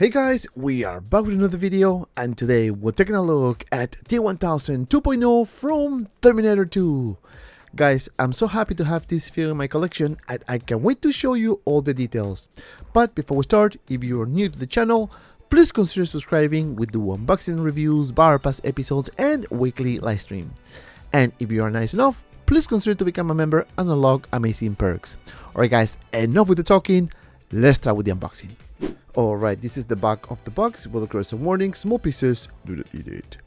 Hey guys, we are back with another video, and today we're taking a look at T-1000 2.0 from Terminator 2. Guys, I'm so happy to have this figure in my collection and I can't wait to show you all the details. But before we start, if you're new to the channel, please consider subscribing. We do unboxing reviews, bar pass episodes and weekly live stream. And if you are nice enough, please consider to become a member and unlock amazing perks. Alright guys, enough with the talking, let's start with the unboxing. Alright, this is the back of the box. Will occur some warnings, small pieces, do not eat it.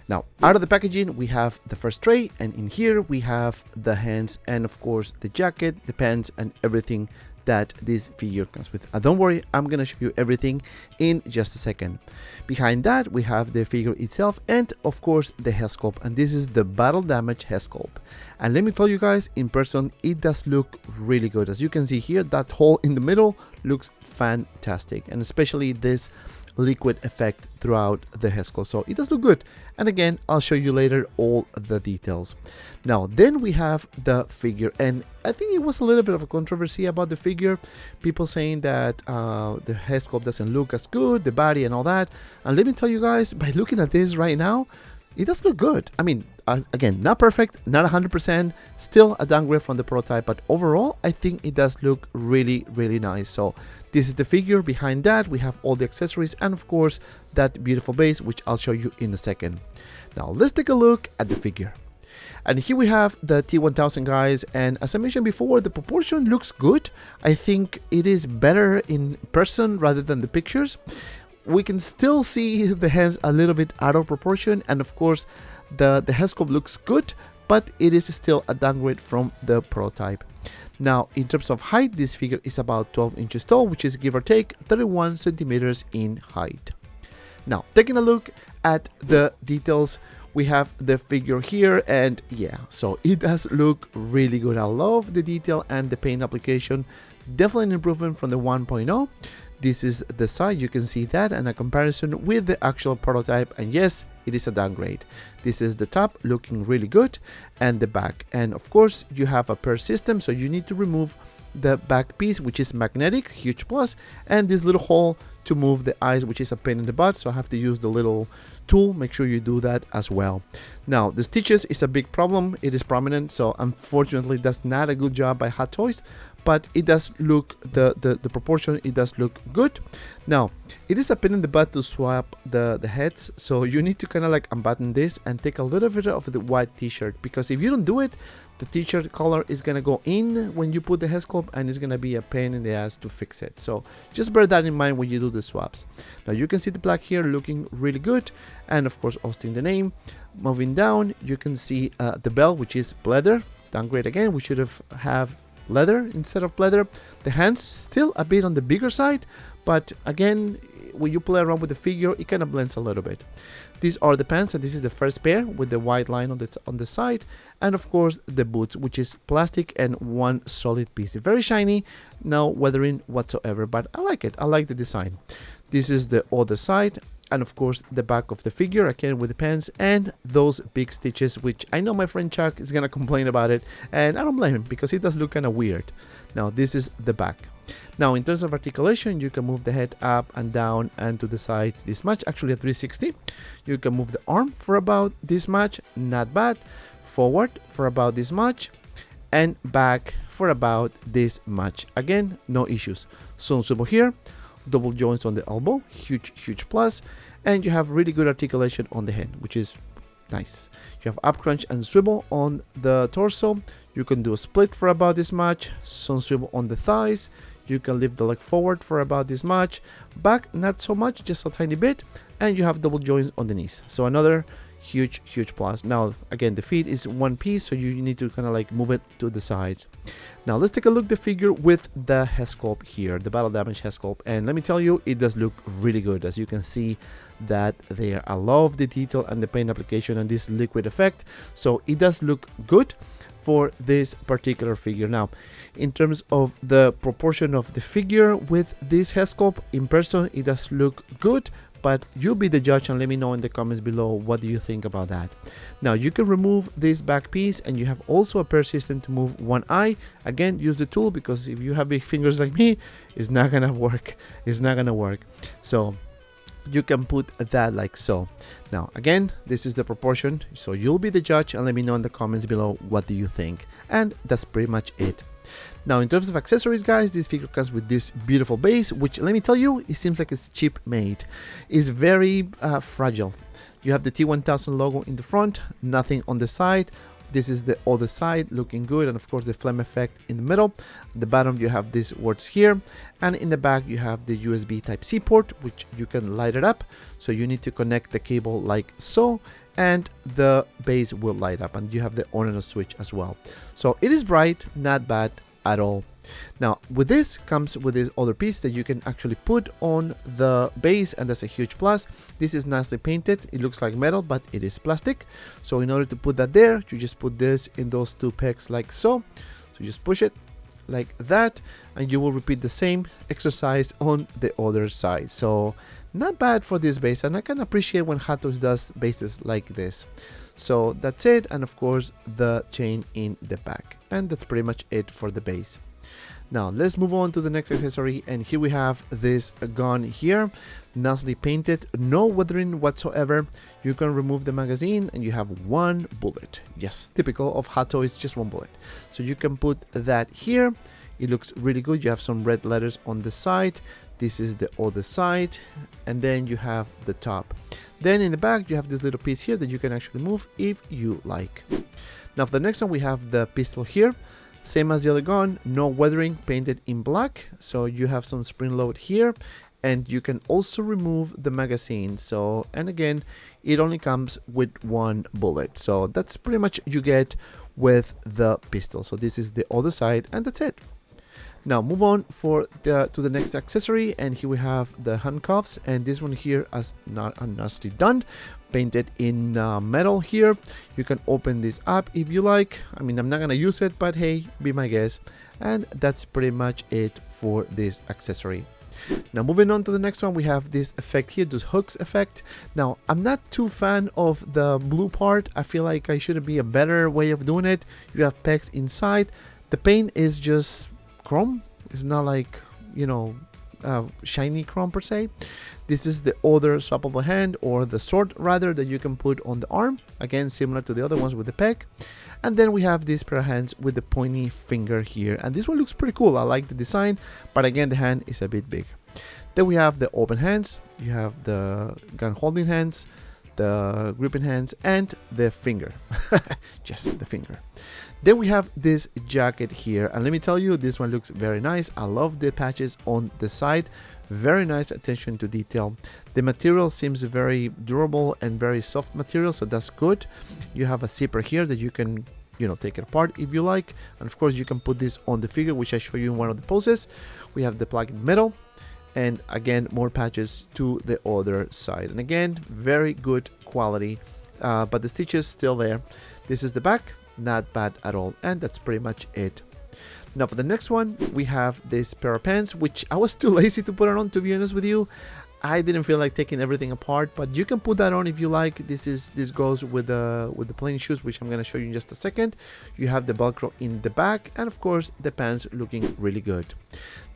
Now, out of the packaging, we have the first tray, and in here we have the hands and of course the jacket, the pants and everything that this figure comes with. Don't worry, I'm gonna show you everything in just a second. Behind that, we have the figure itself and of course the head sculpt, and this is the battle damage head sculpt. And let me tell you guys, in person it does look really good. As you can see here, that hole in the middle looks fantastic, and especially this liquid effect throughout the head sculpt, so it does look good. And again, I'll show you later all the details. Now then we have the figure, and I think it was a little bit of a controversy about the figure, people saying that the head sculpt doesn't look as good, the body and all that. And let me tell you guys, by looking at this right now, it does look good. I mean, again, not perfect, not 100%, still a downgrade from the prototype, but overall I think it does look really nice. So this is the figure. Behind that we have all the accessories and of course that beautiful base, which I'll show you in a second. Now let's take a look at the figure. And here we have the T-1000 guys, and as I mentioned before, the proportion looks good. I think it is better in person rather than the pictures. We can still see the hands a little bit out of proportion, and of course the head sculpt looks good, but it is still a downgrade from the prototype. Now in terms of height, this figure is about 12 inches tall, which is give or take 31 centimeters in height. Now taking a look at the details, we have the figure here, and yeah, so it does look really good. I love the detail and the paint application, definitely an improvement from the 1.0. This is the side, you can see that, and a comparison with the actual prototype, and yes, it is a downgrade. This is the top, looking really good, and the back. And of course, you have a pair system, so you need to remove the back piece, which is magnetic, huge plus, and this little hole to move the eyes, which is a pain in the butt, so I have to use the little tool. Make sure you do that as well. Now the stitches is a big problem, it is prominent, so unfortunately that's not a good job by Hot Toys, but it does look, the proportion, it does look good. Now it is a pain in the butt to swap the heads, so you need to kind of like unbutton this and take a little bit of the white t-shirt, because if you don't do it, the t-shirt color is gonna go in when you put the head sculpt, and it's gonna be a pain in the ass to fix it. So just bear that in mind when you do the swaps. Now you can see the black here looking really good, and of course hosting the name. Moving down, you can see the belt, which is leather, downgrade again. We should have leather instead of leather. The hands still a bit on the bigger side, but again, when you play around with the figure, it kind of blends a little bit. These are the pants, and this is the first pair with the white line on the side, and of course the boots, which is plastic and one solid piece, very shiny, no weathering whatsoever, but I like it. I like the design. This is the other side, and of course the back of the figure, again with the pants and those big stitches, which I know my friend Chuck is gonna complain about it, and I don't blame him because it does look kind of weird. Now this is the back. Now in terms of articulation, you can move the head up and down and to the sides this much, actually at 360. You can move the arm for about this much, not bad. Forward for about this much, and back for about this much. Again, no issues. So swivel here, double joints on the elbow, huge plus, and you have really good articulation on the head, which is nice. You have up crunch and swivel on the torso. You can do a split for about this much, sun swivel on the thighs. You can lift the leg forward for about this much, back not so much, just a tiny bit, and you have double joints on the knees, so another huge plus. Now again, the feet is one piece, so you need to kind of like move it to the sides. Now let's take a look at the figure with the head sculpt here, the battle damage head sculpt, and let me tell you, it does look really good. As you can see that there, I love the detail and the paint application and this liquid effect, so it does look good for this particular figure. Now in terms of the proportion of the figure with this head sculpt, in person it does look good, but you be the judge and let me know in the comments below what do you think about that. Now you can remove this back piece, and you have also a pair system to move one eye. Again, use the tool, because if you have big fingers like me, it's not gonna work. It's not gonna work. So you can put that like so. Now again, this is the proportion, so you'll be the judge and let me know in the comments below what do you think. And that's pretty much it. Now in terms of accessories, guys, this figure comes with this beautiful base, which let me tell you, it seems like it's cheap made. It's very fragile. You have the T-1000 logo in the front, nothing on the side. This is the other side, looking good, and of course the flame effect in the middle. At the bottom you have these words here, and in the back you have the USB Type-C port, which you can light it up. So you need to connect the cable like so, and the base will light up, and you have the on and off switch as well. So it is bright, not bad at all. Now with this comes with this other piece that you can actually put on the base, and that's a huge plus. This is nicely painted. It looks like metal, but it is plastic. So in order to put that there, you just put this in those two pegs like so. So you just push it like that, and you will repeat the same exercise on the other side. So not bad for this base, and I can appreciate when Hot Toys does bases like this. So that's it, and of course the chain in the back, and that's pretty much it for the base. Now let's move on to the next accessory, and here we have this gun here, nicely painted, no weathering whatsoever. You can remove the magazine and you have one bullet. Yes, typical of Hot Toys, just one bullet. So you can put that here. It looks really good. You have some red letters on the side. This is the other side, and then you have the top. Then in the back you have this little piece here that you can actually move if you like. Now for the next one, we have the pistol here. Same as the other gun, no weathering, painted in black. So you have some spring load here, and you can also remove the magazine. So, and again, it only comes with one bullet. So that's pretty much you get with the pistol. So this is the other side, and that's it. Now move on to the next accessory, and here we have the handcuffs, and this one here is not nicely done, painted in metal here. You can open this up if you like. I mean, I'm not gonna use it, but hey, be my guest. And that's pretty much it for this accessory. Now moving on to the next one, we have this effect here, this hooks effect. Now I'm not too fan of the blue part. I feel like I should be a better way of doing it. You have pegs inside. The paint is just chrome. It's not like, you know, shiny chrome per se. This is the other swappable hand, or the sword rather, that you can put on the arm, again similar to the other ones with the peg. And then we have this pair of hands with the pointy finger here, and this one looks pretty cool. I like the design, but again the hand is a bit big. Then we have the open hands, you have the gun holding hands, the gripping hands, and the finger. Just the finger. Then we have this jacket here, and let me tell you, this one looks very nice. I love the patches on the side, very nice attention to detail. The material seems very durable and very soft material, so that's good. You have a zipper here that you can, you know, take it apart if you like, and of course you can put this on the figure, which I show you in one of the poses. We have the plug in metal, and again more patches to the other side, and again very good quality, but the stitches still there. This is the back, not bad at all, and that's pretty much it. Now for the next one, we have this pair of pants, which I was too lazy to put it on, to be honest with you. I didn't feel like taking everything apart, but you can put that on if you like. This goes with the plain shoes, which I'm going to show you in just a second. You have the Velcro in the back, and of course the pants looking really good.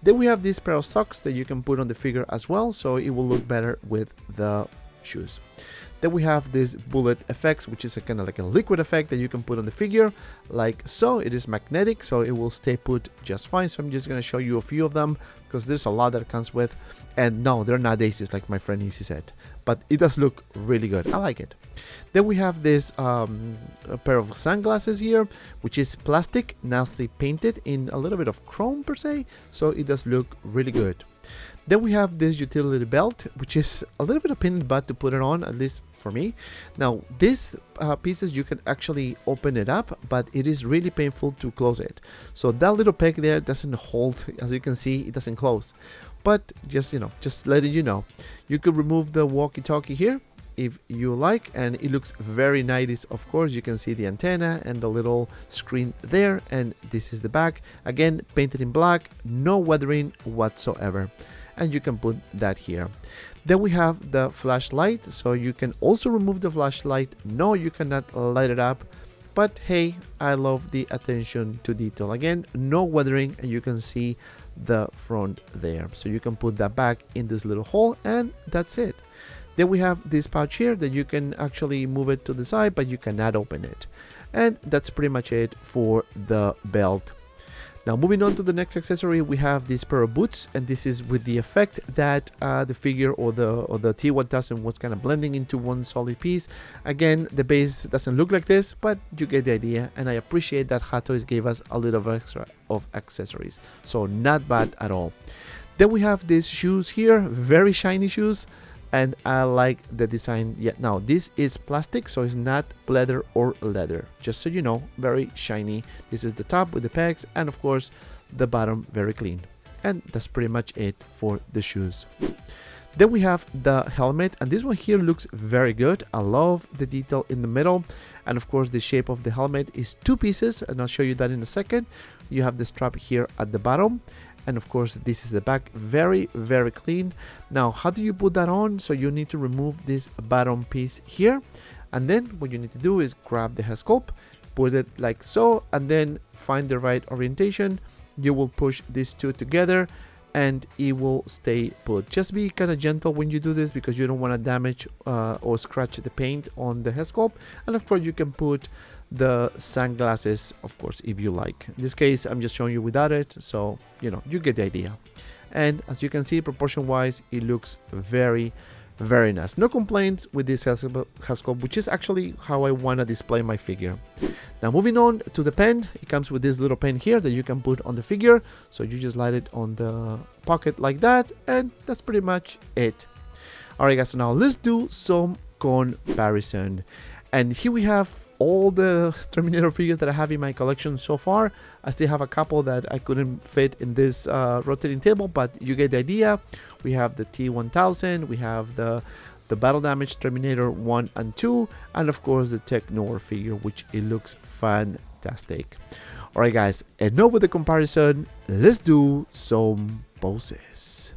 Then we have this pair of socks that you can put on the figure as well, so it will look better with the shoes. Then we have this bullet effects, which is a kind of like a liquid effect that you can put on the figure like so. It is magnetic, so it will stay put just fine. So I'm just going to show you a few of them, because there's a lot that it comes with, and no, they're not daisies like my friend Easy said, but it does look really good. I like it. Then we have this a pair of sunglasses here, which is plastic, nicely painted in a little bit of chrome per se, so it does look really good. Then we have this utility belt, which is a little bit of pain in the butt to put it on, at least for me. Now these pieces, you can actually open it up, but it is really painful to close it. So that little peg there doesn't hold, as you can see, it doesn't close. But just, you know, just letting you know, you could remove the walkie-talkie here if you like, and it looks very 90s. Of course, you can see the antenna and the little screen there, and this is the back, again painted in black, no weathering whatsoever, and you can put that here. Then we have the flashlight, so you can also remove the flashlight. No, you cannot light it up, but hey, I love the attention to detail. Again, no weathering, and you can see the front there, so you can put that back in this little hole, and that's it. Then we have this pouch here that you can actually move it to the side, but you cannot open it. And that's pretty much it for the belt. Now moving on to the next accessory, we have this pair of boots, and this is with the effect that the figure or the T-1000 was kind of blending into one solid piece. Again, the base doesn't look like this, but you get the idea, and I appreciate that Hot Toys gave us a little extra of accessories, so not bad at all. Then we have these shoes here, very shiny shoes, and I like the design. Yeah, now this is plastic, so it's not leather or leather, just so you know, very shiny. This is the top with the pegs, and of course the bottom very clean. And that's pretty much it for the shoes. Then we have the helmet, and this one here looks very good. I love the detail in the middle, and of course the shape of the helmet is two pieces, and I'll show you that in a second. You have the strap here at the bottom, and of course this is the back, very clean. Now how do you put that on? So you need to remove this bottom piece here, and then what you need to do is grab the head sculpt, put it like so, and then find the right orientation. You will push these two together and it will stay put. Just be kind of gentle when you do this, because you don't want to damage or scratch the paint on the head sculpt. And of course you can put the sunglasses, of course, if you like. In this case I'm just showing you without it, so you know, you get the idea. And as you can see, proportion wise, it looks very nice. No complaints with this head sculpt, which is actually how I want to display my figure. Now moving on to the pen, it comes with this little pen here that you can put on the figure, so you just slide it on the pocket like that, and that's pretty much it. Alright guys, so now let's do some comparison. And here we have all the Terminator figures that I have in my collection so far. I still have a couple that I couldn't fit in this rotating table, but you get the idea. We have the T-1000, we have the Battle Damage Terminator 1 and 2, and of course the Tech Noir figure, which it looks fantastic. Alright guys, enough with the comparison, let's do some poses.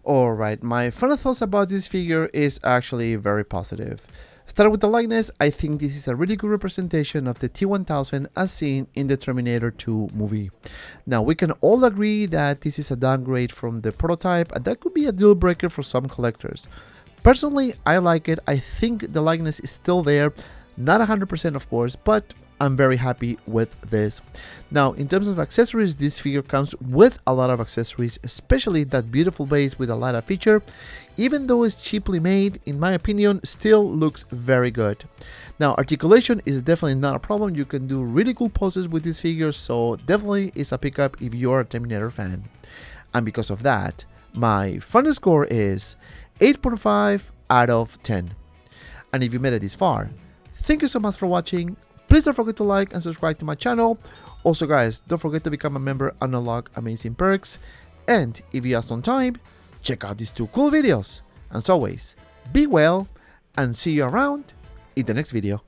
Alright, my final thoughts about this figure is actually very positive. Starting with the likeness, I think this is a really good representation of the T-1000 as seen in the Terminator 2 movie. Now, we can all agree that this is a downgrade from the prototype, and that could be a deal breaker for some collectors. Personally, I like it. I think the likeness is still there, not 100% of course, but I'm very happy with this. Now, in terms of accessories, this figure comes with a lot of accessories, especially that beautiful base with a lot of feature. Even though it's cheaply made, in my opinion, still looks very good. Now, articulation is definitely not a problem. You can do really cool poses with this figure, so definitely it's a pickup if you're a Terminator fan. And because of that, my final score is 8.5 out of 10. And if you made it this far, thank you so much for watching. Please don't forget to like and subscribe to my channel. Also guys, don't forget to become a member and unlock amazing perks. And if you have some time, check out these 2 cool videos. As always, be well and see you around in the next video.